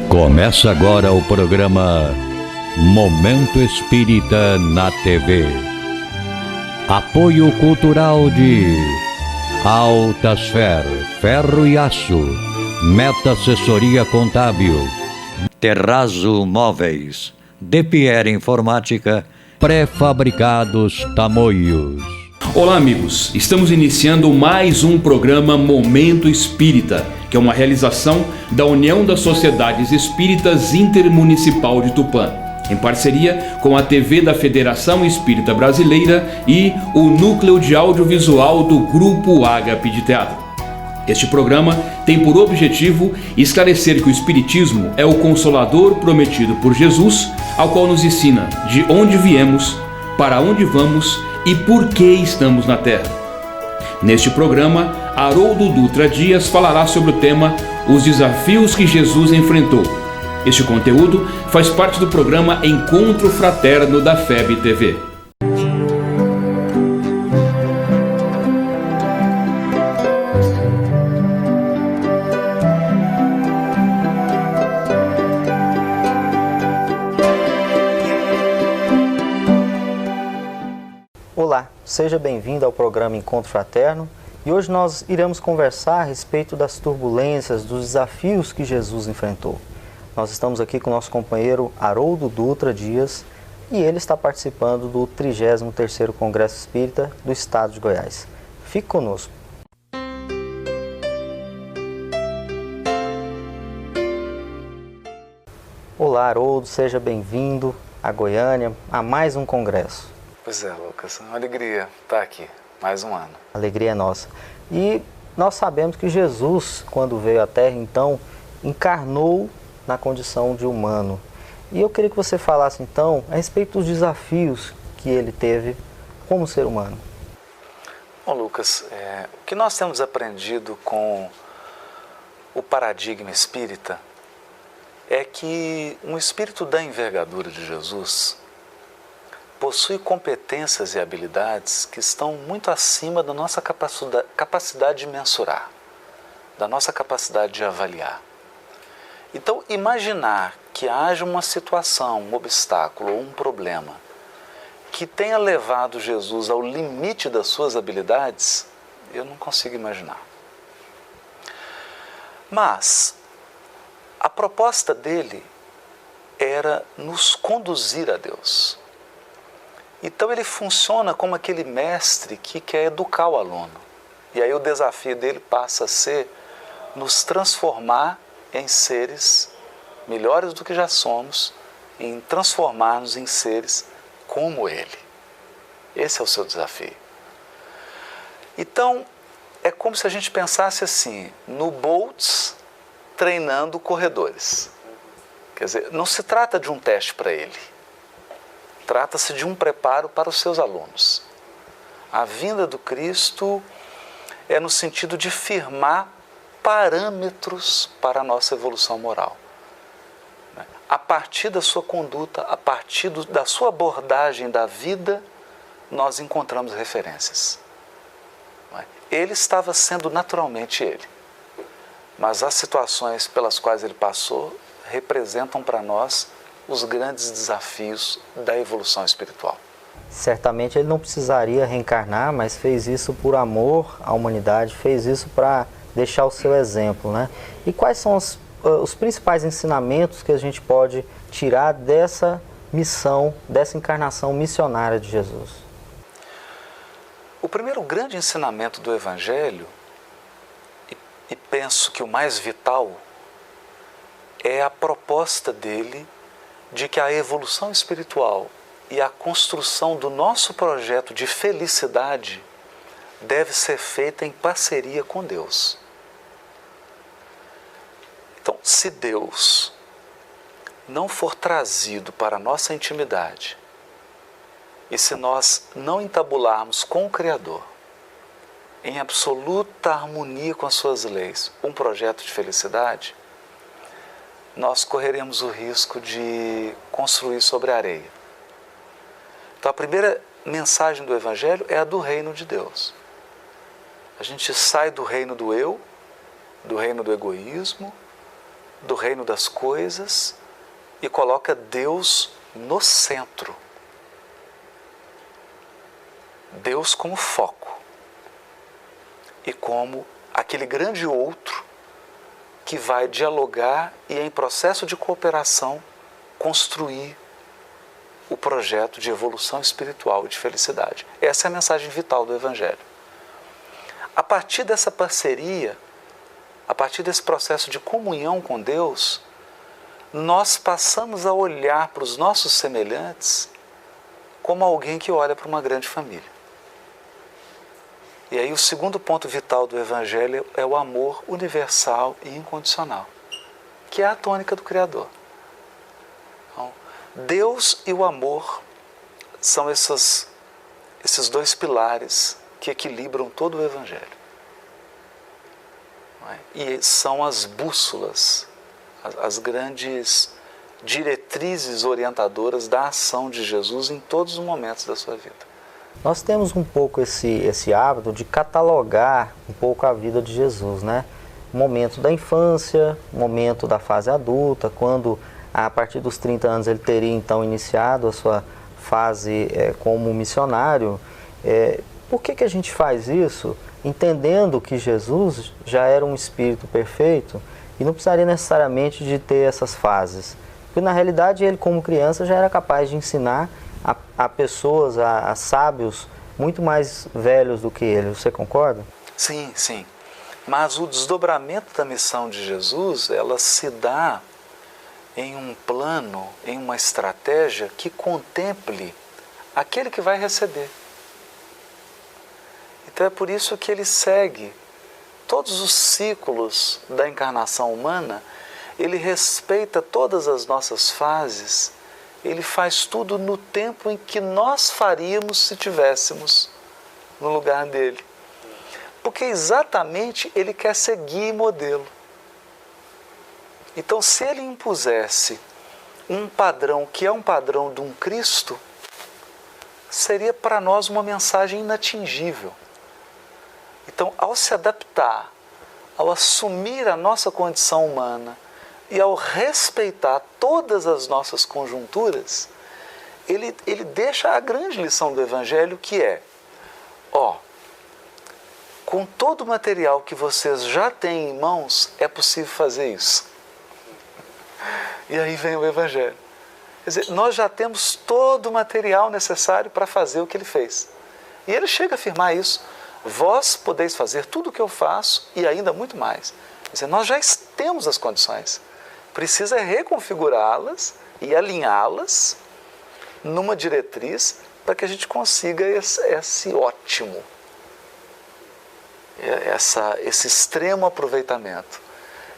Começa agora o programa Momento Espírita na TV. Apoio cultural de Altasfer, Ferro e Aço, Meta Assessoria Contábil, Terrazzo Móveis, De Pierre Informática, Pré-fabricados Tamoios. Olá amigos, estamos iniciando mais um programa Momento Espírita, que é uma realização da União das Sociedades Espíritas Intermunicipal de Tupã, em parceria com a TV da Federação Espírita Brasileira e o Núcleo de Audiovisual do Grupo Ágape de Teatro. Este programa tem por objetivo esclarecer que o Espiritismo é o Consolador prometido por Jesus, ao qual nos ensina de onde viemos, para onde vamos e por que estamos na Terra. Neste programa, Haroldo Dutra Dias falará sobre o tema Os Desafios que Jesus Enfrentou. Este conteúdo faz parte do programa Encontro Fraterno da FEB TV. Olá, seja bem-vindo ao programa Encontro Fraterno e hoje nós iremos conversar a respeito das turbulências, dos desafios que Jesus enfrentou. Nós estamos aqui com o nosso companheiro Haroldo Dutra Dias e ele está participando do 33º Congresso Espírita do Estado de Goiás. Fique conosco. Olá Haroldo, seja bem-vindo a Goiânia, a mais um congresso. Pois é, Lucas, é uma alegria estar aqui, mais um ano. A alegria é nossa. E nós sabemos que Jesus, quando veio à Terra, então, encarnou na condição de humano. E eu queria que você falasse, então, a respeito dos desafios que ele teve como ser humano. Bom, Lucas, o que nós temos aprendido com o paradigma espírita é que um espírito da envergadura de Jesus possui competências e habilidades que estão muito acima da nossa capacidade de mensurar, da nossa capacidade de avaliar. Então, imaginar que haja uma situação, um obstáculo ou um problema que tenha levado Jesus ao limite das suas habilidades, eu não consigo imaginar. Mas a proposta dele era nos conduzir a Deus. Então ele funciona como aquele mestre que quer educar o aluno. E aí o desafio dele passa a ser nos transformar em seres melhores do que já somos, em transformar-nos em seres como ele. Esse é o seu desafio. Então, é como se a gente pensasse assim, no Boltz treinando corredores. Quer dizer, não se trata de um teste para ele. Trata-se de um preparo para os seus alunos. A vinda do Cristo é no sentido de firmar parâmetros para a nossa evolução moral. A partir da sua conduta, a partir da sua abordagem da vida, nós encontramos referências. Ele estava sendo naturalmente ele, mas as situações pelas quais ele passou representam para nós os grandes desafios da evolução espiritual. Certamente ele não precisaria reencarnar, mas fez isso por amor à humanidade, fez isso para deixar o seu exemplo, né? E quais são os principais ensinamentos que a gente pode tirar dessa missão, dessa encarnação missionária de Jesus? O primeiro grande ensinamento do Evangelho, e penso que o mais vital, é a proposta dele de que a evolução espiritual e a construção do nosso projeto de felicidade deve ser feita em parceria com Deus. Então, se Deus não for trazido para a nossa intimidade e se nós não entabularmos com o Criador, em absoluta harmonia com as suas leis, um projeto de felicidade, nós correremos o risco de construir sobre a areia. Então a primeira mensagem do Evangelho é a do reino de Deus. A gente sai do reino do eu, do reino do egoísmo, do reino das coisas e coloca Deus no centro. Deus como foco e como aquele grande outro que vai dialogar e, em processo de cooperação, construir o projeto de evolução espiritual e de felicidade. Essa é a mensagem vital do Evangelho. A partir dessa parceria, a partir desse processo de comunhão com Deus, nós passamos a olhar para os nossos semelhantes como alguém que olha para uma grande família. E aí o segundo ponto vital do Evangelho é o amor universal e incondicional, que é a tônica do Criador. Então, Deus e o amor são esses dois pilares que equilibram todo o Evangelho. E são as bússolas, as grandes diretrizes orientadoras da ação de Jesus em todos os momentos da sua vida. Nós temos um pouco esse hábito de catalogar um pouco a vida de Jesus, né? Momento da infância, momento da fase adulta, quando a partir dos 30 anos ele teria então iniciado a sua fase como missionário. Por que a gente faz isso? Entendendo que Jesus já era um espírito perfeito e não precisaria necessariamente de ter essas fases. Porque na realidade ele, como criança, já era capaz de ensinar a pessoas, a sábios muito mais velhos do que ele. Você concorda? Sim, sim. Mas o desdobramento da missão de Jesus, ela se dá em um plano, em uma estratégia que contemple aquele que vai receber. Então é por isso que ele segue todos os ciclos da encarnação humana, ele respeita todas as nossas fases, ele faz tudo no tempo em que nós faríamos se tivéssemos no lugar dele. Porque exatamente ele quer seguir modelo. Então, se ele impusesse um padrão que é um padrão de um Cristo, seria para nós uma mensagem inatingível. Então, ao se adaptar, ao assumir a nossa condição humana e ao respeitar todas as nossas conjunturas, ele deixa a grande lição do Evangelho, que é, com todo o material que vocês já têm em mãos, é possível fazer isso. E aí vem o Evangelho. Quer dizer, nós já temos todo o material necessário para fazer o que ele fez. E ele chega a afirmar isso. Vós podeis fazer tudo o que eu faço e ainda muito mais. Quer dizer, nós já temos as condições. Precisa reconfigurá-las e alinhá-las numa diretriz para que a gente consiga esse ótimo, esse extremo aproveitamento.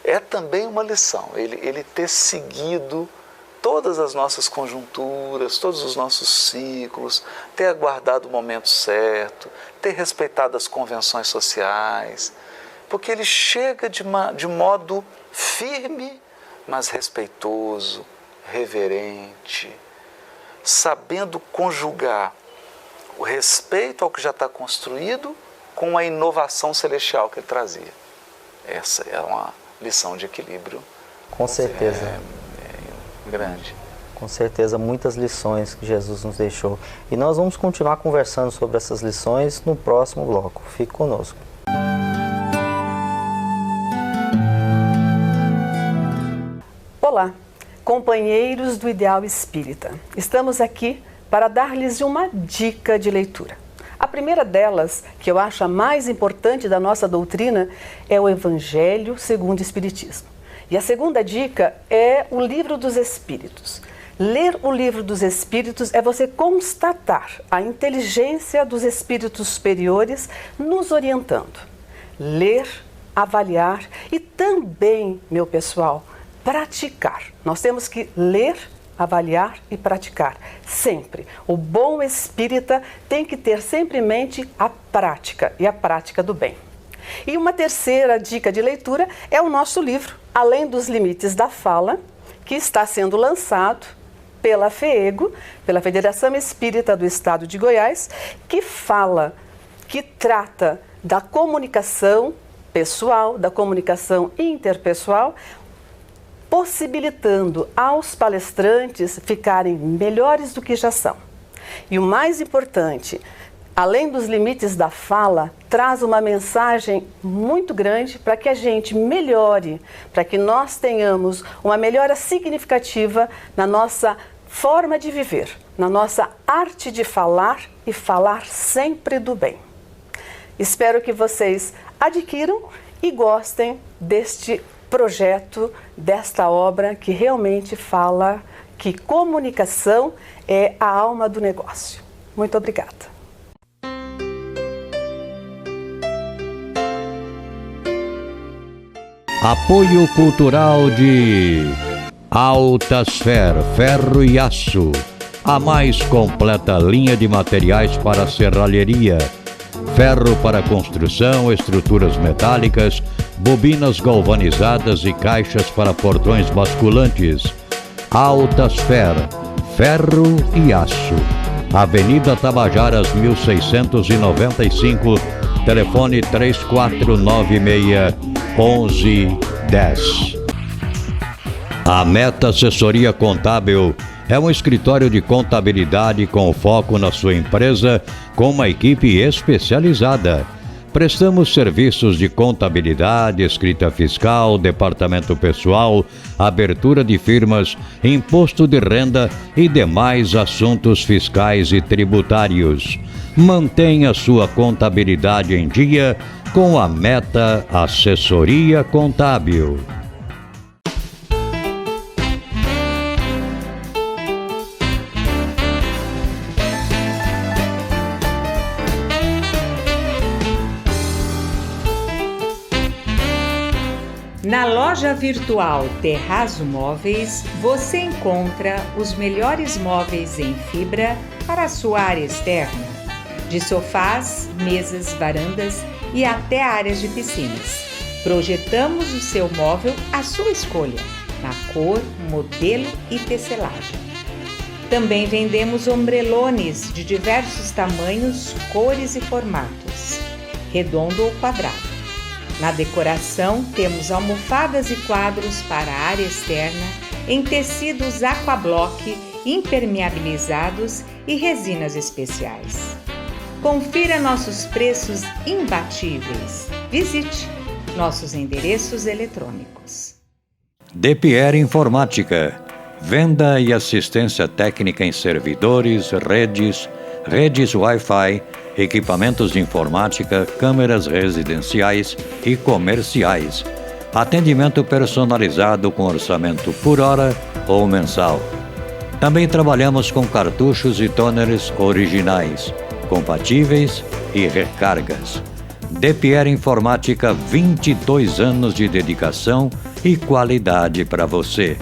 É também uma lição, ele ter seguido todas as nossas conjunturas, todos os nossos ciclos, ter aguardado o momento certo, ter respeitado as convenções sociais, porque ele chega de modo firme, mas respeitoso, reverente, sabendo conjugar o respeito ao que já está construído com a inovação celestial que ele trazia. Essa é uma lição de equilíbrio. Com certeza. Grande. Com certeza, muitas lições que Jesus nos deixou. E nós vamos continuar conversando sobre essas lições no próximo bloco. Fique conosco. Olá, companheiros do Ideal Espírita. Estamos aqui para dar-lhes uma dica de leitura. A primeira delas, que eu acho a mais importante da nossa doutrina, é o Evangelho segundo o Espiritismo. E a segunda dica é o Livro dos Espíritos. Ler o Livro dos Espíritos é você constatar a inteligência dos espíritos superiores nos orientando. Ler, avaliar e também, meu pessoal, praticar. Nós temos que ler, avaliar e praticar, sempre. O bom espírita tem que ter sempre em mente a prática, e a prática do bem. E uma terceira dica de leitura é o nosso livro, Além dos Limites da Fala, que está sendo lançado pela FEEGO, pela Federação Espírita do Estado de Goiás, que trata da comunicação pessoal, da comunicação interpessoal, possibilitando aos palestrantes ficarem melhores do que já são. E o mais importante, além dos limites da fala, traz uma mensagem muito grande para que a gente melhore, para que nós tenhamos uma melhora significativa na nossa forma de viver, na nossa arte de falar e falar sempre do bem. Espero que vocês adquiram e gostem deste projeto, desta obra que realmente fala que comunicação é a alma do negócio. Muito obrigada. Apoio cultural de Altasfer Ferro e Aço, a mais completa linha de materiais para serralheria, ferro para construção, estruturas metálicas, bobinas galvanizadas e caixas para portões basculantes. Altasfer Ferro e Aço, Avenida Tabajaras 1695, telefone 3496-1110. A Meta Assessoria Contábil é um escritório de contabilidade com foco na sua empresa, com uma equipe especializada. Prestamos serviços de contabilidade, escrita fiscal, departamento pessoal, abertura de firmas, imposto de renda e demais assuntos fiscais e tributários. Mantenha sua contabilidade em dia com a Meta Assessoria Contábil. Na loja virtual Terrazo Móveis, você encontra os melhores móveis em fibra para a sua área externa, de sofás, mesas, varandas e até áreas de piscinas. Projetamos o seu móvel à sua escolha, na cor, modelo e tecelagem. Também vendemos ombrelones de diversos tamanhos, cores e formatos, redondo ou quadrado. Na decoração, temos almofadas e quadros para a área externa em tecidos aquablock, impermeabilizados e resinas especiais. Confira nossos preços imbatíveis. Visite nossos endereços eletrônicos. DePierre Informática. Venda e assistência técnica em servidores, redes Wi-Fi, equipamentos de informática, câmeras residenciais e comerciais. Atendimento personalizado com orçamento por hora ou mensal. Também trabalhamos com cartuchos e toners originais, compatíveis e recargas. DePierre Informática, 22 anos de dedicação e qualidade para você.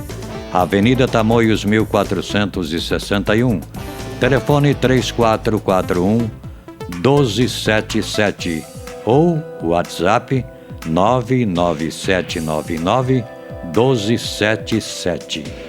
Avenida Tamoios 1461, telefone 3441-1277 ou WhatsApp 99799-1277.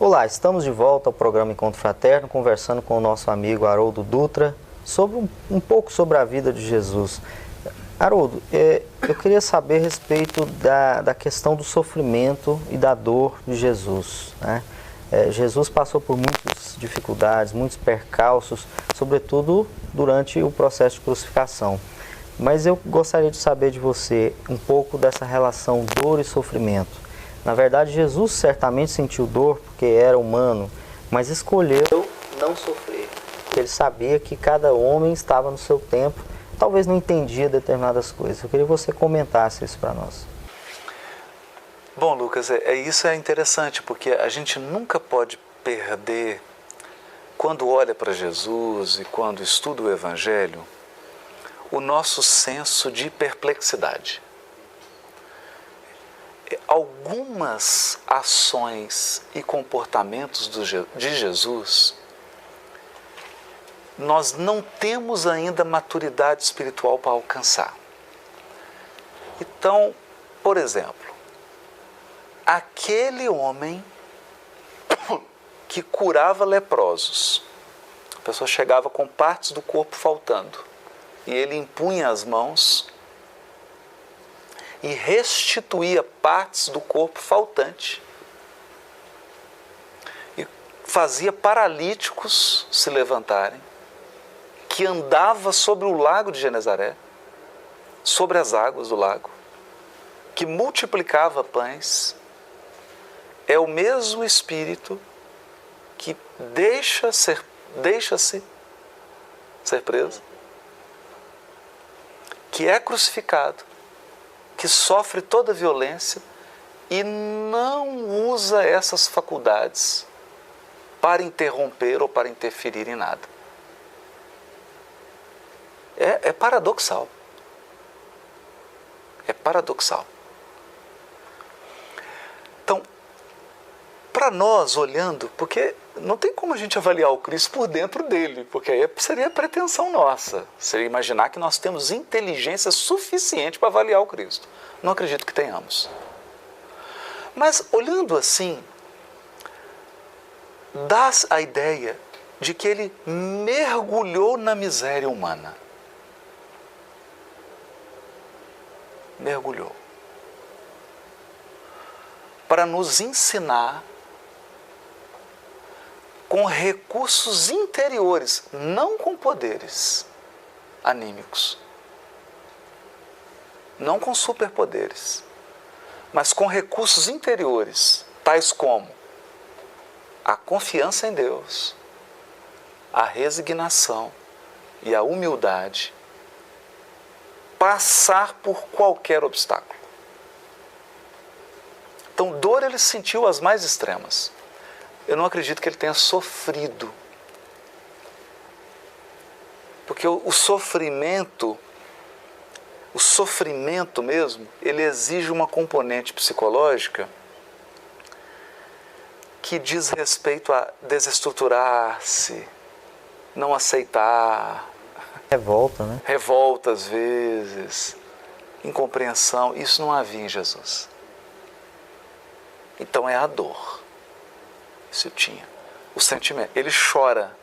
Olá, estamos de volta ao programa Encontro Fraterno, conversando com o nosso amigo Haroldo Dutra sobre um pouco sobre a vida de Jesus. Haroldo, eu queria saber a respeito da questão do sofrimento e da dor de Jesus, né? Jesus passou por muitas dificuldades, muitos percalços, sobretudo durante o processo de crucificação. Mas eu gostaria de saber de você um pouco dessa relação dor e sofrimento. Na verdade, Jesus certamente sentiu dor porque era humano, mas escolheu não sofrer. Porque ele sabia que cada homem estava no seu tempo, talvez não entendia determinadas coisas. Eu queria que você comentasse isso para nós. Bom, Lucas, isso é interessante, porque a gente nunca pode perder, quando olha para Jesus e quando estuda o Evangelho, o nosso senso de perplexidade. algumas ações e comportamentos de Jesus, nós não temos ainda maturidade espiritual para alcançar. Então, por exemplo, aquele homem que curava leprosos, a pessoa chegava com partes do corpo faltando, e ele impunha as mãos e restituía partes do corpo faltante. E fazia paralíticos se levantarem, que andava sobre o lago de Genezaré, sobre as águas do lago, que multiplicava pães. É o mesmo Espírito que deixa-se ser preso, que é crucificado, que sofre toda violência e não usa essas faculdades para interromper ou para interferir em nada. É paradoxal. É paradoxal. Então, para nós olhando, porque não tem como a gente avaliar o Cristo por dentro dele, porque aí seria pretensão nossa, seria imaginar que nós temos inteligência suficiente para avaliar o Cristo. Não acredito que tenhamos. Mas olhando assim, dá a ideia de que ele mergulhou na miséria humana. Mergulhou. Para nos ensinar com recursos interiores, não com poderes anímicos, não com superpoderes, mas com recursos interiores, tais como a confiança em Deus, a resignação e a humildade, passar por qualquer obstáculo. Então, dor ele sentiu as mais extremas. Eu não acredito que ele tenha sofrido. Porque o sofrimento mesmo, ele exige uma componente psicológica que diz respeito a desestruturar-se, não aceitar. Revolta, né? Revolta às vezes, incompreensão. Isso não havia em Jesus. Então é a dor. Isso eu tinha. O sentimento. Ele chora.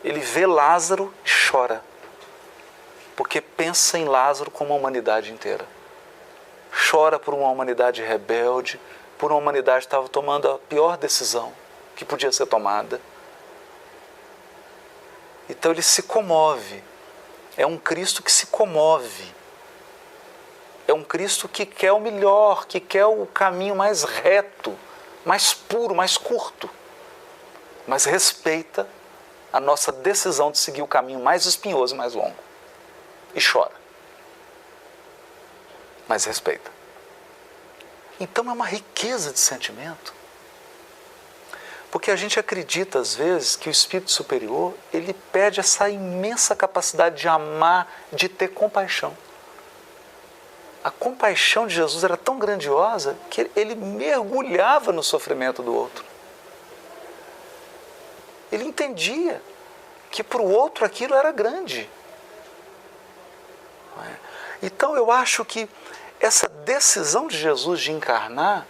Ele vê Lázaro e chora. Porque pensa em Lázaro como a humanidade inteira. Chora por uma humanidade rebelde, por uma humanidade que estava tomando a pior decisão que podia ser tomada. Então ele se comove. É um Cristo que se comove. É um Cristo que quer o melhor, que quer o caminho mais reto, mais puro, mais curto. Mas respeita a nossa decisão de seguir o caminho mais espinhoso e mais longo. E chora. Mas respeita. Então é uma riqueza de sentimento. Porque a gente acredita às vezes que o Espírito Superior, ele pede essa imensa capacidade de amar, de ter compaixão. A compaixão de Jesus era tão grandiosa que ele mergulhava no sofrimento do outro. Ele entendia que para o outro aquilo era grande. Então eu acho que essa decisão de Jesus de encarnar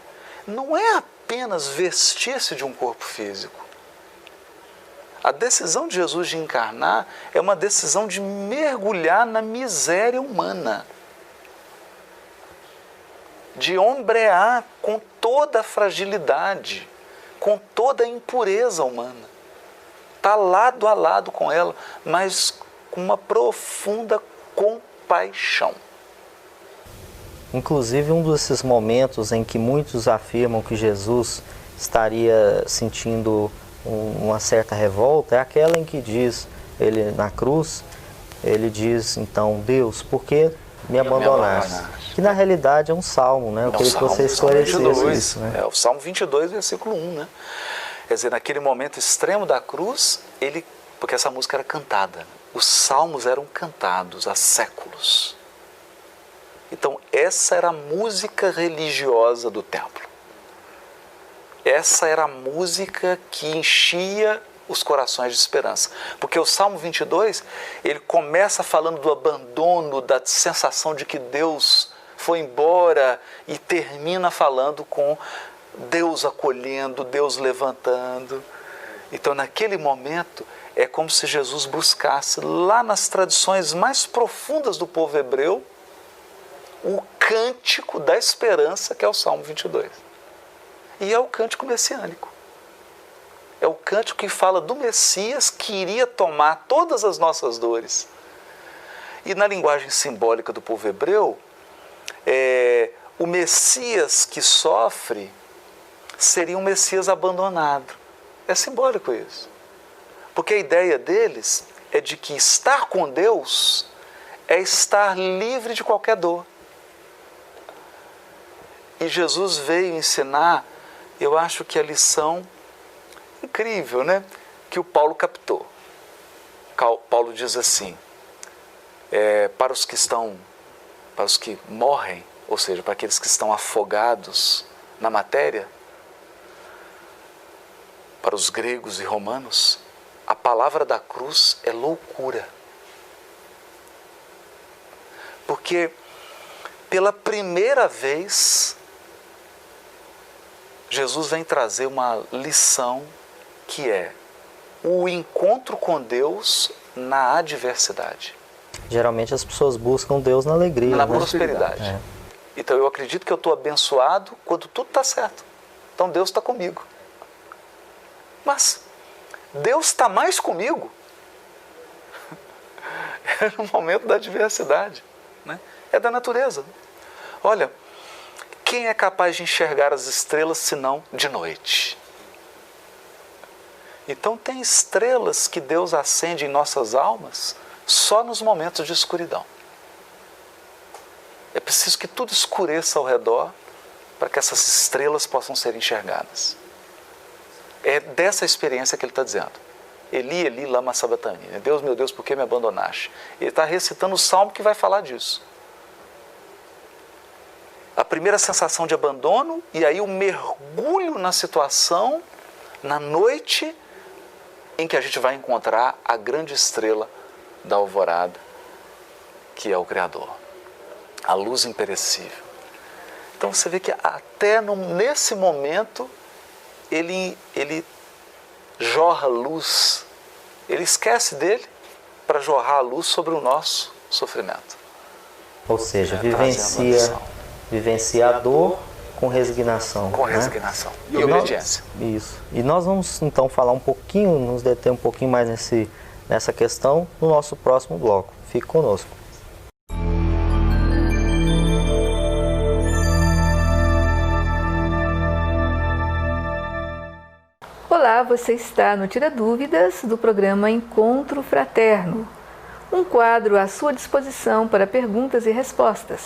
não é apenas vestir-se de um corpo físico. A decisão de Jesus de encarnar é uma decisão de mergulhar na miséria humana, de ombrear com toda a fragilidade, com toda a impureza humana. Está lado a lado com ela, mas com uma profunda compaixão. Inclusive, um desses momentos em que muitos afirmam que Jesus estaria sentindo uma certa revolta é aquela em que diz, ele na cruz, ele diz, então, Deus, por que me abandonaste? Que na realidade é um salmo, né? Eu queria que você esclarecesse isso. Né? É o Salmo 22, versículo 1, né? Quer dizer, naquele momento extremo da cruz, porque essa música era cantada, os salmos eram cantados há séculos. Então, essa era a música religiosa do templo. Essa era a música que enchia os corações de esperança. Porque o Salmo 22, ele começa falando do abandono, da sensação de que Deus foi embora, e termina falando com Deus acolhendo, Deus levantando. Então, naquele momento, é como se Jesus buscasse, lá nas tradições mais profundas do povo hebreu, o cântico da esperança, que é o Salmo 22. E é o cântico messiânico. É o cântico que fala do Messias que iria tomar todas as nossas dores. E na linguagem simbólica do povo hebreu, o Messias que sofre seria um Messias abandonado. É simbólico isso. Porque a ideia deles é de que estar com Deus é estar livre de qualquer dor. E Jesus veio ensinar, eu acho que a lição incrível, né? Que o Paulo captou. Paulo diz assim, para os que morrem, ou seja, para aqueles que estão afogados na matéria, para os gregos e romanos, a palavra da cruz é loucura. Porque pela primeira vez, Jesus vem trazer uma lição que é o encontro com Deus na adversidade. Geralmente as pessoas buscam Deus na alegria, na né? prosperidade. Então eu acredito que eu estou abençoado quando tudo está certo. Então Deus está comigo. Mas Deus está mais comigo no momento da adversidade, né? É da natureza. Olha, quem é capaz de enxergar as estrelas senão de noite? Então tem estrelas que Deus acende em nossas almas só nos momentos de escuridão. É preciso que tudo escureça ao redor para que essas estrelas possam ser enxergadas. É dessa experiência que ele está dizendo. Eli, Eli, lama sabachthani. Deus, meu Deus, por que me abandonaste? Ele está recitando o salmo que vai falar disso. A primeira sensação de abandono e aí o mergulho na situação, na noite em que a gente vai encontrar a grande estrela da alvorada, que é o Criador, a luz imperecível. Então você vê que até nesse momento ele jorra luz, ele esquece dele para jorrar a luz sobre o nosso sofrimento. Ou seja, vivencia a dor com resignação. Com né? resignação e obediência. Isso. E nós vamos então falar um pouquinho, nos deter um pouquinho mais nessa questão no nosso próximo bloco. Fique conosco. Olá, você está no Tira Dúvidas do programa Encontro Fraterno, um quadro à sua disposição para perguntas e respostas.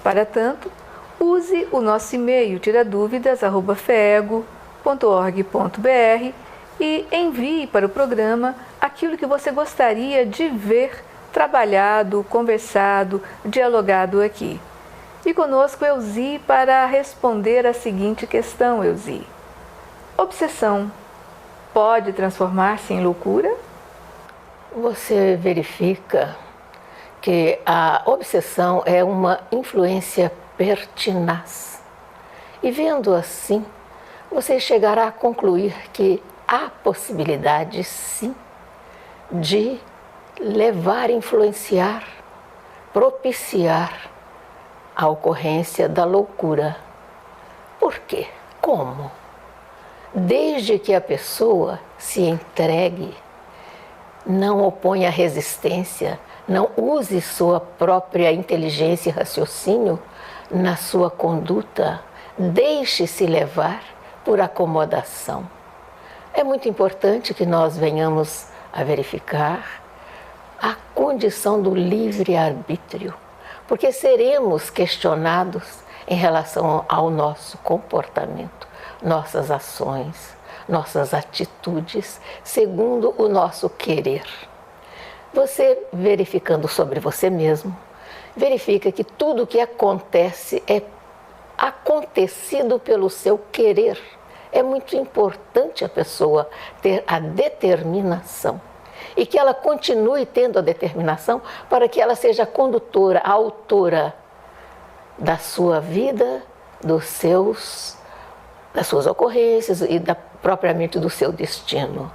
Para tanto, use o nosso e-mail tiraduvidas@fego.org.br e envie para o programa aquilo que você gostaria de ver trabalhado, conversado, dialogado aqui. E conosco Elzi para responder a seguinte questão, Elzi. Obsessão pode transformar-se em loucura? Você verifica que a obsessão é uma influência pertinaz. E vendo assim, você chegará a concluir que há possibilidade, sim, de levar, influenciar, propiciar a ocorrência da loucura. Por quê? Como? Desde que a pessoa se entregue, não oponha resistência, não use sua própria inteligência e raciocínio na sua conduta, deixe-se levar por acomodação. É muito importante que nós venhamos a verificar a condição do livre-arbítrio, porque seremos questionados em relação ao nosso comportamento, nossas ações, nossas atitudes, segundo o nosso querer. Você verificando sobre você mesmo verifica que tudo o que acontece é acontecido pelo seu querer. É muito importante a pessoa ter a determinação e que ela continue tendo a determinação para que ela seja a condutora, a autora da sua vida, das suas ocorrências e propriamente do seu destino.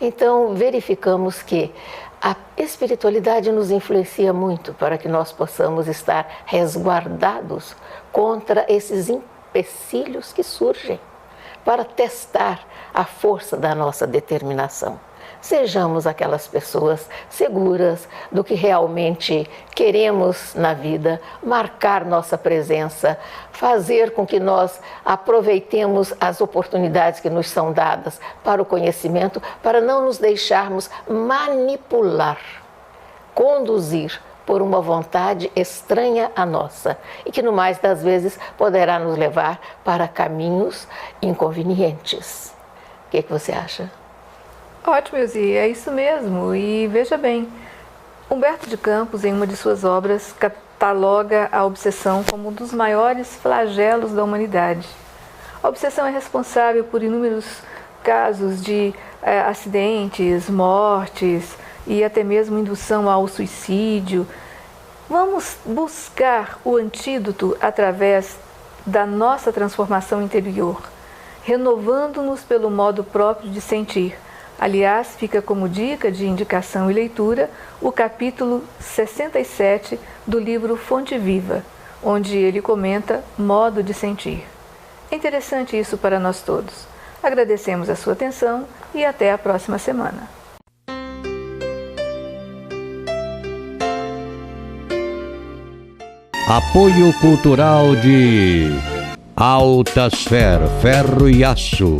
Então, verificamos que a espiritualidade nos influencia muito para que nós possamos estar resguardados contra esses empecilhos que surgem, para testar a força da nossa determinação. Sejamos aquelas pessoas seguras do que realmente queremos na vida, marcar nossa presença, fazer com que nós aproveitemos as oportunidades que nos são dadas para o conhecimento, para não nos deixarmos manipular, conduzir por uma vontade estranha à nossa e que no mais das vezes poderá nos levar para caminhos inconvenientes. O que você acha? Ótimo, Elzi, é isso mesmo. E veja bem, Humberto de Campos, em uma de suas obras, cataloga a obsessão como um dos maiores flagelos da humanidade. A obsessão é responsável por inúmeros casos de acidentes, mortes e até mesmo indução ao suicídio. Vamos buscar o antídoto através da nossa transformação interior, renovando-nos pelo modo próprio de sentir. Aliás, fica como dica de indicação e leitura o capítulo 67 do livro Fonte Viva, onde ele comenta modo de sentir. É interessante isso para nós todos. Agradecemos a sua atenção e até a próxima semana. Apoio cultural de Altasfer, Ferro e Aço.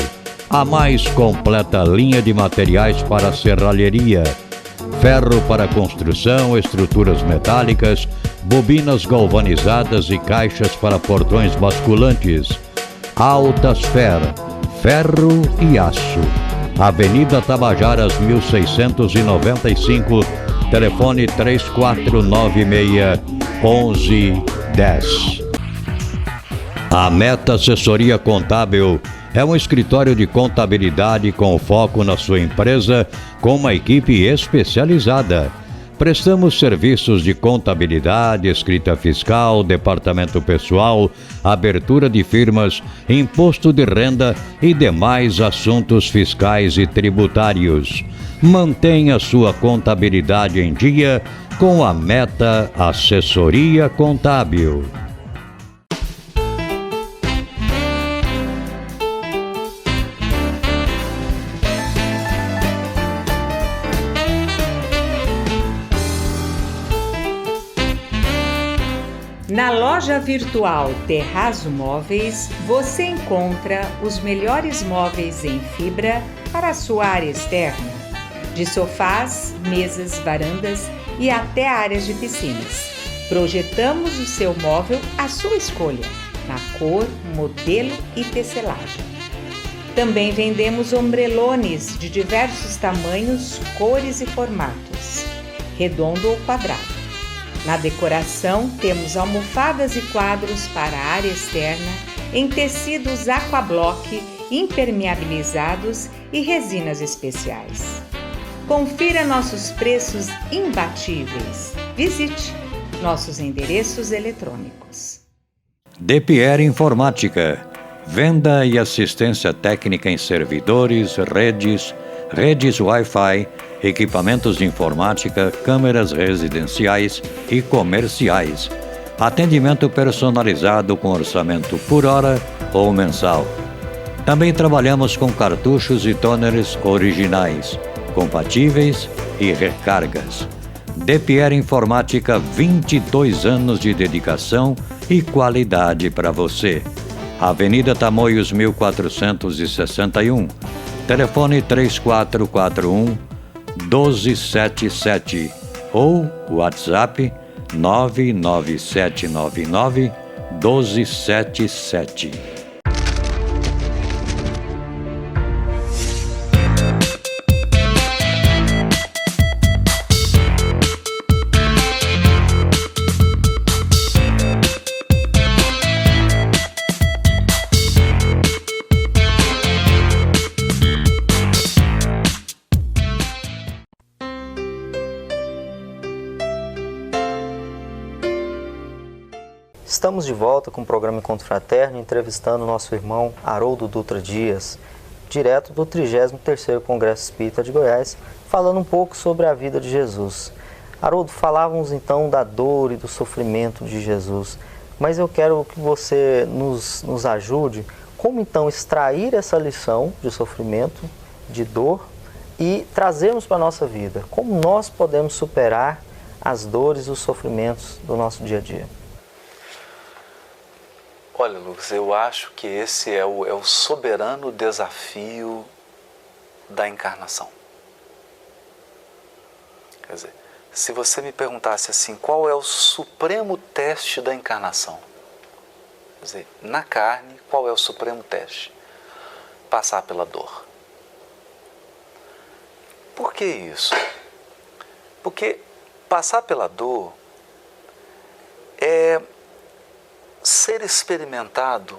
A mais completa linha de materiais para serralheria. Ferro para construção, estruturas metálicas, bobinas galvanizadas e caixas para portões basculantes. Altasfer, Ferro e Aço. Avenida Tabajaras 1695, telefone 3496-1110. A Meta Assessoria Contábil é um escritório de contabilidade com foco na sua empresa, com uma equipe especializada. Prestamos serviços de contabilidade, escrita fiscal, departamento pessoal, abertura de firmas, imposto de renda e demais assuntos fiscais e tributários. Mantenha sua contabilidade em dia com a Meta Assessoria Contábil. Na loja virtual Terrazo Móveis, você encontra os melhores móveis em fibra para a sua área externa, de sofás, mesas, varandas e até áreas de piscinas. Projetamos o seu móvel à sua escolha, na cor, modelo e tecelagem. Também vendemos ombrelones de diversos tamanhos, cores e formatos, redondo ou quadrado. Na decoração, temos almofadas e quadros para a área externa em tecidos aquablock, impermeabilizados e resinas especiais. Confira nossos preços imbatíveis. Visite nossos endereços eletrônicos. DePierre Informática. Venda e assistência técnica em servidores, redes Wi-Fi, equipamentos de informática, câmeras residenciais e comerciais. Atendimento personalizado com orçamento por hora ou mensal. Também trabalhamos com cartuchos e toners originais, compatíveis e recargas. DePierre Informática, 22 anos de dedicação e qualidade para você. Avenida Tamoios 1461. Telefone 3441-1277 ou WhatsApp 99799-1277. Estamos de volta com o programa Encontro Fraterno, entrevistando o nosso irmão Haroldo Dutra Dias, direto do 33º Congresso Espírita de Goiás, falando um pouco sobre a vida de Jesus. Haroldo, falávamos então da dor e do sofrimento de Jesus, mas eu quero que você nos ajude como então extrair essa lição de sofrimento, de dor e trazermos para a nossa vida. Como nós podemos superar as dores e os sofrimentos do nosso dia a dia? Olha, Lucas, eu acho que esse é o soberano desafio da encarnação. Quer dizer, se você me perguntasse assim, qual é o supremo teste da encarnação? Quer dizer, na carne, qual é o supremo teste? Passar pela dor. Por que isso? Porque passar pela dor é ser experimentado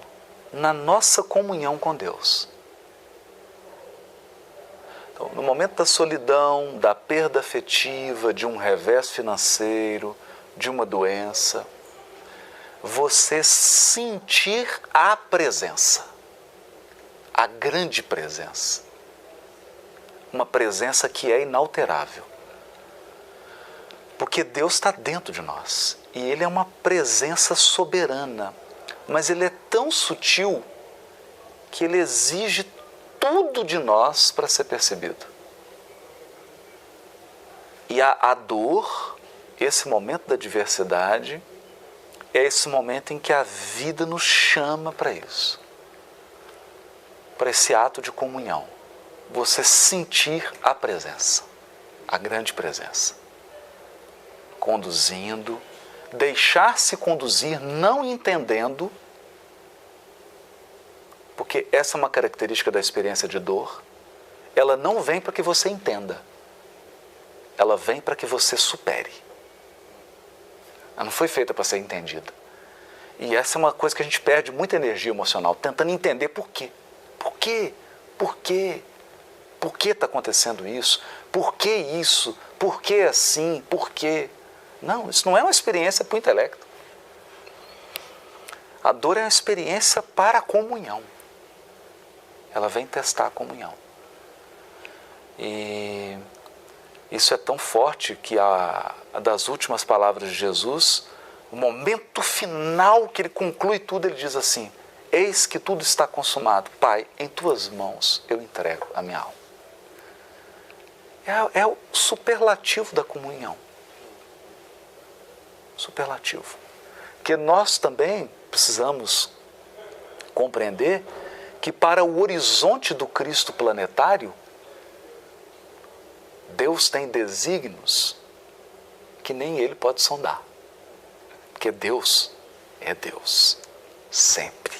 na nossa comunhão com Deus. Então, no momento da solidão, da perda afetiva, de um revés financeiro, de uma doença, você sentir a presença, a grande presença, uma presença que é inalterável. Porque Deus está dentro de nós e Ele é uma presença soberana, mas Ele é tão sutil que Ele exige tudo de nós para ser percebido. E a dor, esse momento da adversidade, é esse momento em que a vida nos chama para isso, para esse ato de comunhão. Você sentir a presença, a grande presença. Conduzindo, deixar-se conduzir, não entendendo, porque essa é uma característica da experiência de dor, ela não vem para que você entenda, ela vem para que você supere. Ela não foi feita para ser entendida. E essa é uma coisa que a gente perde muita energia emocional, tentando entender por quê. Por quê? Por quê? Por que está acontecendo isso? Por que isso? Por que assim? Por quê? Não, isso não é uma experiência para o intelecto. A dor é uma experiência para a comunhão. Ela vem testar a comunhão. E isso é tão forte que a das últimas palavras de Jesus, o momento final que ele conclui tudo, ele diz assim: eis que tudo está consumado. Pai, em tuas mãos eu entrego a minha alma. É o superlativo da comunhão. Superlativo. Que nós também precisamos compreender que para o horizonte do Cristo planetário, Deus tem desígnios que nem Ele pode sondar. Porque Deus é Deus, sempre.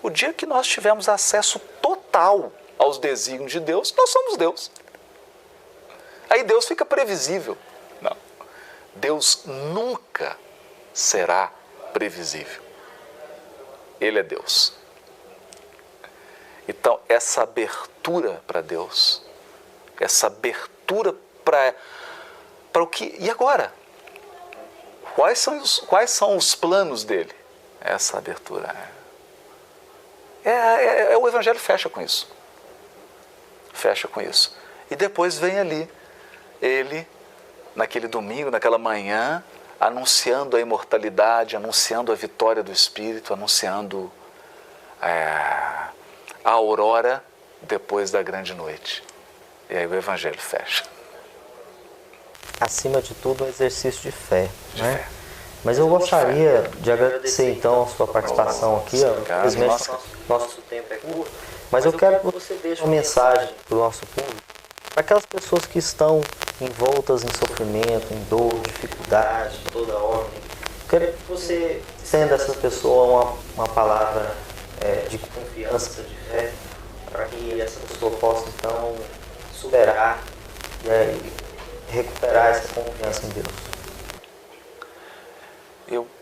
O dia que nós tivermos acesso total aos desígnios de Deus, nós somos Deus. Aí Deus fica previsível. Não. Deus nunca será previsível. Ele é Deus. Então, essa abertura para Deus, essa abertura para o que... E agora? Quais são os planos dele? Essa abertura. O Evangelho fecha com isso. Fecha com isso. E depois vem ali, ele, naquele domingo, naquela manhã, anunciando a imortalidade, anunciando a vitória do Espírito, anunciando a aurora depois da grande noite. E aí o Evangelho fecha. Acima de tudo, um exercício de fé. Né? Mas eu gostaria de agradecer então a sua participação aqui. Infelizmente, nosso tempo é curto, mas eu quero que você deixe uma mensagem para o nosso público, para aquelas pessoas que estão envoltas em sofrimento, em dor, dificuldade, de toda ordem. Eu quero que você estenda a essa pessoa uma palavra de confiança, de fé, para que essa pessoa possa então superar e recuperar essa confiança em Deus.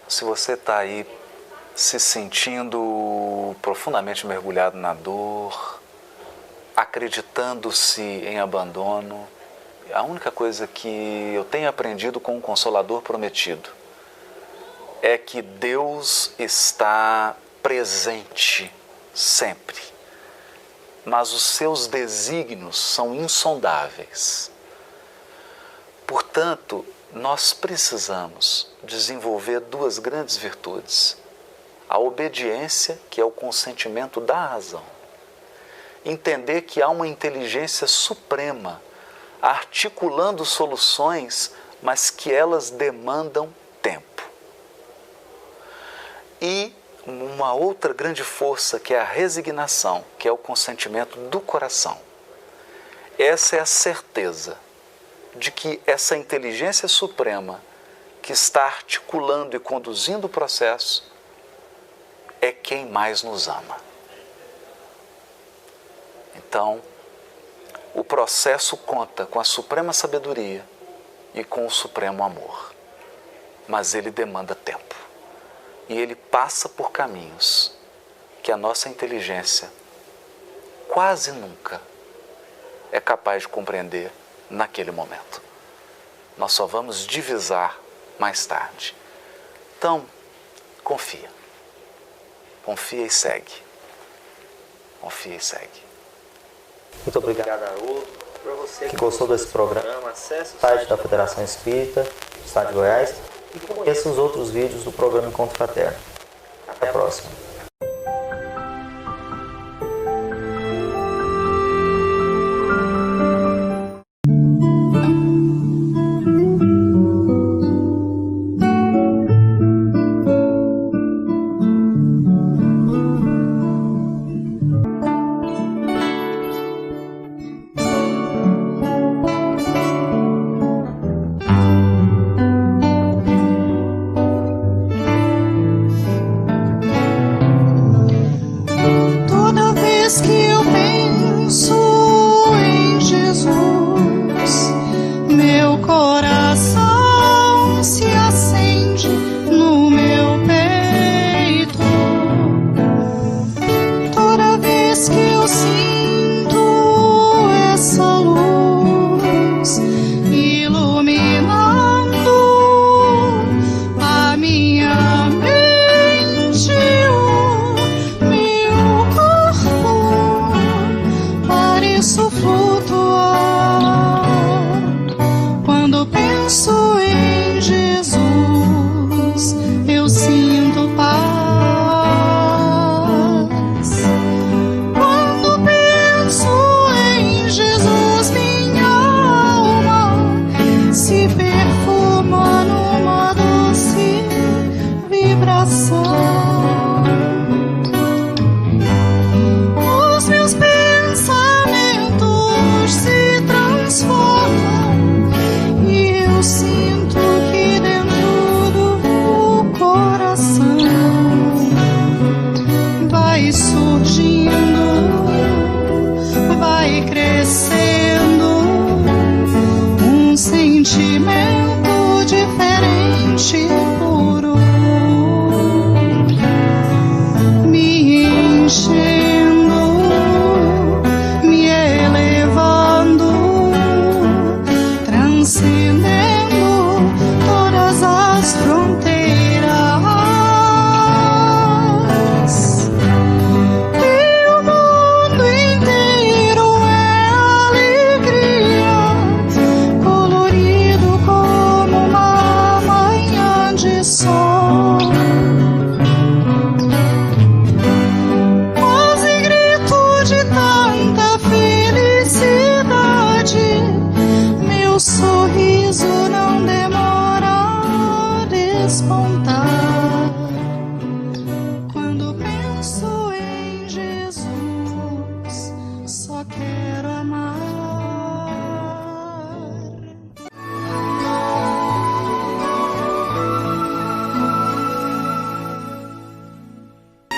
Se você está aí se sentindo profundamente mergulhado na dor, acreditando-se em abandono, a única coisa que eu tenho aprendido com o Consolador prometido é que Deus está presente sempre, mas os seus desígnios são insondáveis. Portanto, nós precisamos desenvolver duas grandes virtudes: a obediência, que é o consentimento da razão, entender que há uma inteligência suprema articulando soluções, mas que elas demandam tempo. E uma outra grande força, que é a resignação, que é o consentimento do coração. Essa é a certeza de que essa inteligência suprema que está articulando e conduzindo o processo é quem mais nos ama. Então, o processo conta com a suprema sabedoria e com o supremo amor, mas ele demanda tempo e ele passa por caminhos que a nossa inteligência quase nunca é capaz de compreender naquele momento. Nós só vamos divisar mais tarde. Então, confia. Confia e segue. Confia e segue. Muito obrigado, Haroldo. Para você que gostou desse programa, acesse o site da Federação Espírita do Estado de Goiás e conheça os outros vídeos do programa Encontro Fraterno. Até a próxima.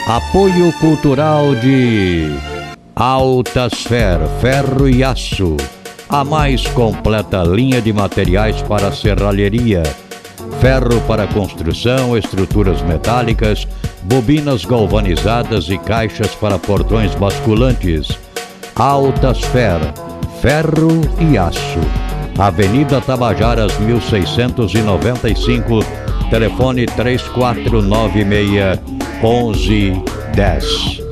Apoio cultural de Altasfer, ferro e aço, a mais completa linha de materiais para serralheria, ferro para construção, estruturas metálicas, bobinas galvanizadas e caixas para portões basculantes. Altasfer, ferro e aço, Avenida Tabajaras 1695, Telefone 3496-1110.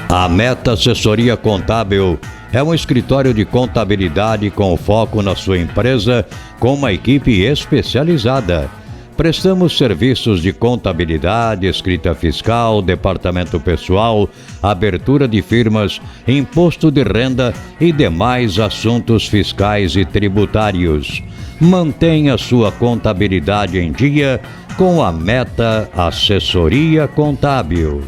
A Meta Assessoria Contábil é um escritório de contabilidade com foco na sua empresa, com uma equipe especializada. Prestamos serviços de contabilidade, escrita fiscal, departamento pessoal, abertura de firmas, imposto de renda e demais assuntos fiscais e tributários. Mantenha sua contabilidade em dia com a Meta Assessoria Contábil.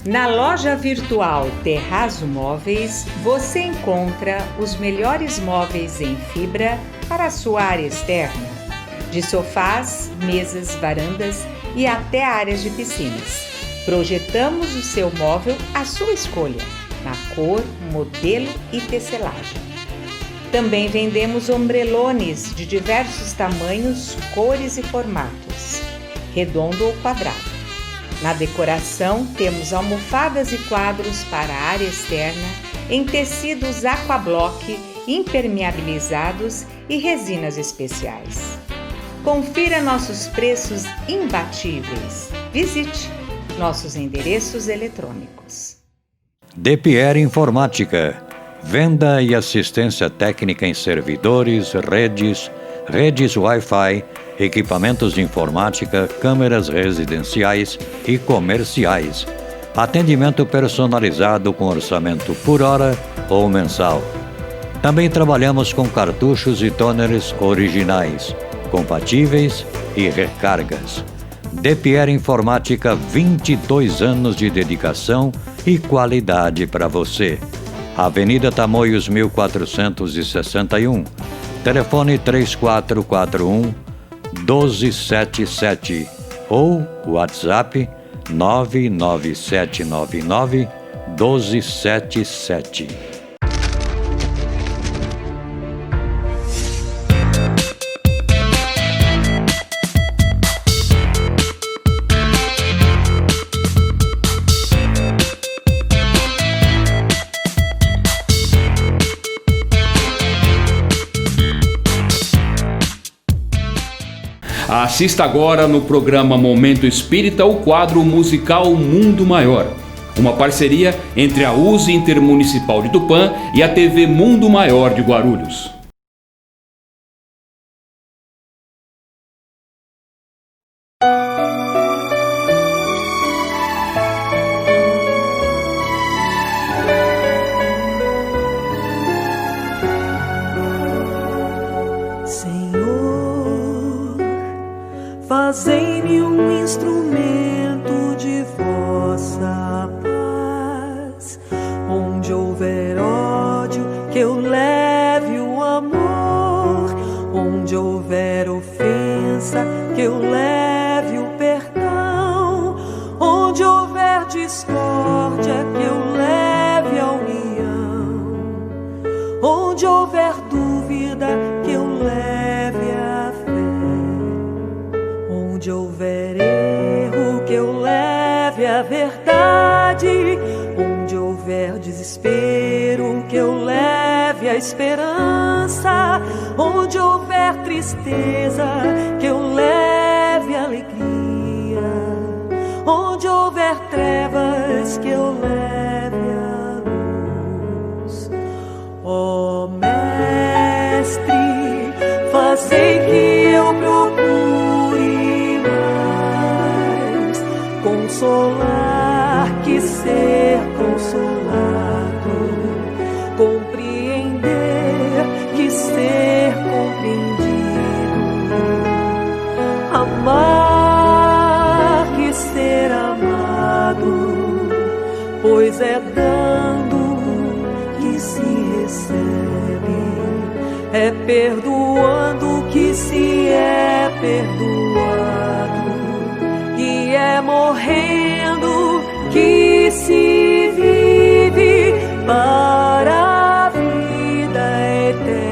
Na loja virtual Terrazo Móveis, você encontra os melhores móveis em fibra para a sua área externa, de sofás, mesas, varandas e até áreas de piscinas. Projetamos o seu móvel à sua escolha, na cor, modelo e tecelagem. Também vendemos ombrelones de diversos tamanhos, cores e formatos, redondo ou quadrado. Na decoração, temos almofadas e quadros para a área externa em tecidos aquablock, impermeabilizados e resinas especiais. Confira nossos preços imbatíveis. Visite nossos endereços eletrônicos. DePierre Informática. Venda e assistência técnica em servidores, redes Wi-Fi, equipamentos de informática, câmeras residenciais e comerciais. Atendimento personalizado com orçamento por hora ou mensal. Também trabalhamos com cartuchos e toners originais, compatíveis e recargas. DePierre Informática, 22 anos de dedicação e qualidade para você. Avenida Tamoios 1461. Telefone 3441-1277 ou WhatsApp 99799-1277. Assista agora no programa Momento Espírita o quadro musical Mundo Maior, uma parceria entre a USE Intermunicipal de Tupã e a TV Mundo Maior de Guarulhos. Fazei-me um instrumento de vossa paz. Onde houver ódio, que eu leve o amor. Onde houver ofensa, que eu leve o perdão. Onde houver discórdia, que eu leve a união. Onde houver dúvida, que eu leve a fé. Onde houver erro, que eu leve a verdade. Onde houver desespero, que eu leve a esperança. Onde houver tristeza, que eu leve a alegria. Onde houver trevas, que eu leve a luz. Ó Mestre, fazei que eu procure mais consolar que ser consolado, compreender que ser compreendido, amar que ser amado, pois é dando que se recebe, é perdoando que se é perdoado, e é morrendo que se vive para a vida eterna.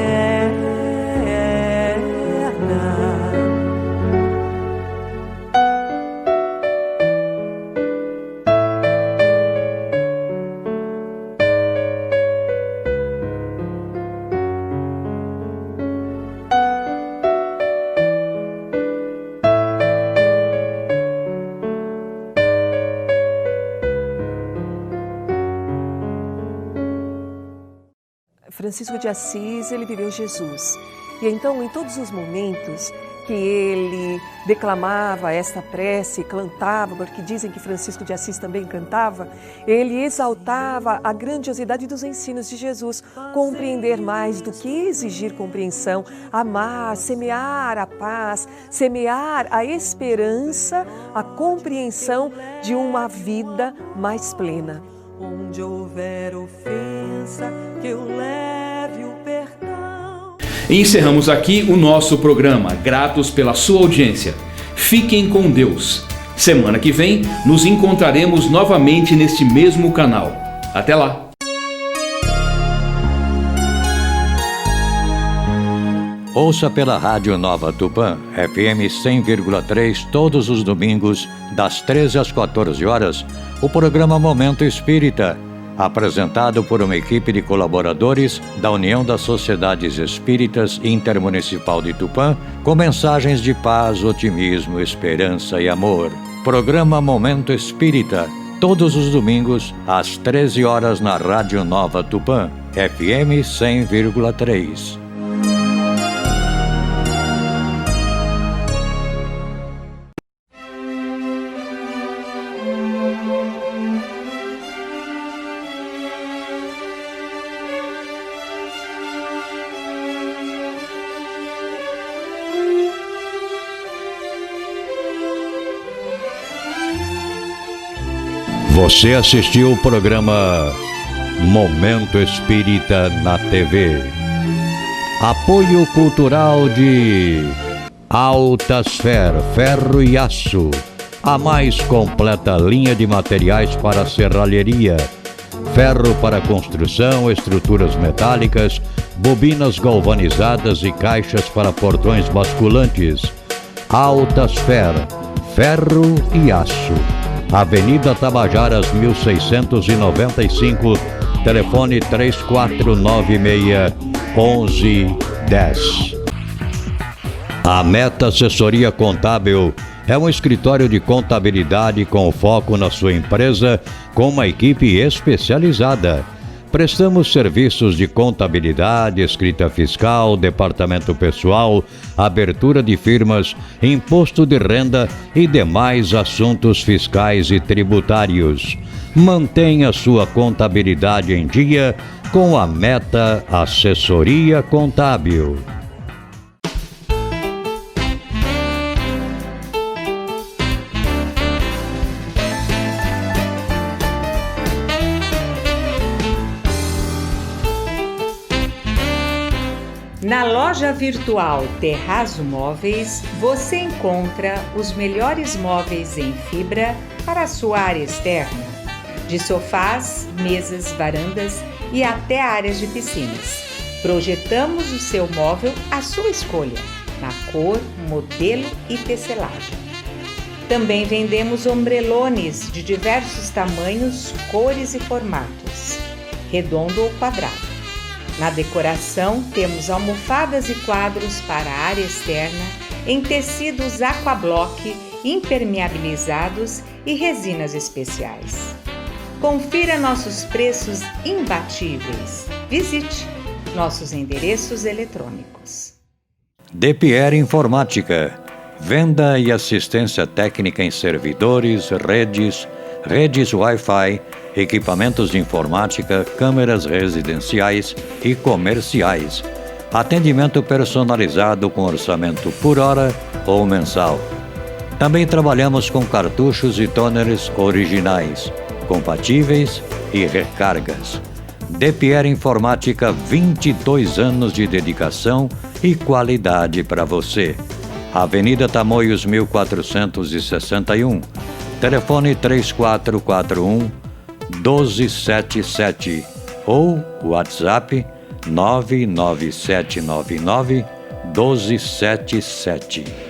Francisco de Assis, ele viveu Jesus. E então, em todos os momentos que ele declamava esta prece, cantava, porque dizem que Francisco de Assis também cantava, ele exaltava a grandiosidade dos ensinos de Jesus, compreender mais do que exigir compreensão, amar, semear a paz, semear a esperança, a compreensão de uma vida mais plena. Onde houver ofensa, que eu leve o perdão. E encerramos aqui o nosso programa, gratos pela sua audiência. Fiquem com Deus. Semana que vem nos encontraremos novamente neste mesmo canal. Até lá! Ouça pela Rádio Nova Tupã, FM 100,3, todos os domingos, das 13 às 14 horas, o programa Momento Espírita, apresentado por uma equipe de colaboradores da União das Sociedades Espíritas Intermunicipal de Tupã, com mensagens de paz, otimismo, esperança e amor. Programa Momento Espírita, todos os domingos, às 13 horas na Rádio Nova Tupã, FM 100,3. Você assistiu o programa Momento Espírita na TV. Apoio cultural de Altasfer, Ferro e Aço, a mais completa linha de materiais para serralheria, ferro para construção, estruturas metálicas, bobinas galvanizadas e caixas para portões basculantes. Altasfer, Ferro e Aço. Avenida Tabajaras 1695, telefone 3496-1110. A Meta Assessoria Contábil é um escritório de contabilidade com foco na sua empresa, com uma equipe especializada. Prestamos serviços de contabilidade, escrita fiscal, departamento pessoal, abertura de firmas, imposto de renda e demais assuntos fiscais e tributários. Mantenha sua contabilidade em dia com a Meta Assessoria Contábil. Na loja virtual Terrazo Móveis, você encontra os melhores móveis em fibra para a sua área externa, de sofás, mesas, varandas e até áreas de piscinas. Projetamos o seu móvel à sua escolha, na cor, modelo e tecelagem. Também vendemos ombrelones de diversos tamanhos, cores e formatos, redondo ou quadrado. Na decoração, temos almofadas e quadros para a área externa em tecidos aquablock, impermeabilizados e resinas especiais. Confira nossos preços imbatíveis. Visite nossos endereços eletrônicos. DPR Informática. Venda e assistência técnica em servidores, redes Wi-Fi, equipamentos de informática, câmeras residenciais e comerciais. Atendimento personalizado com orçamento por hora ou mensal. Também trabalhamos com cartuchos e toners originais, compatíveis e recargas. DPR Informática, 22 anos de dedicação e qualidade para você. Avenida Tamoios 1461, telefone 3441-1277 ou WhatsApp 99799-1277.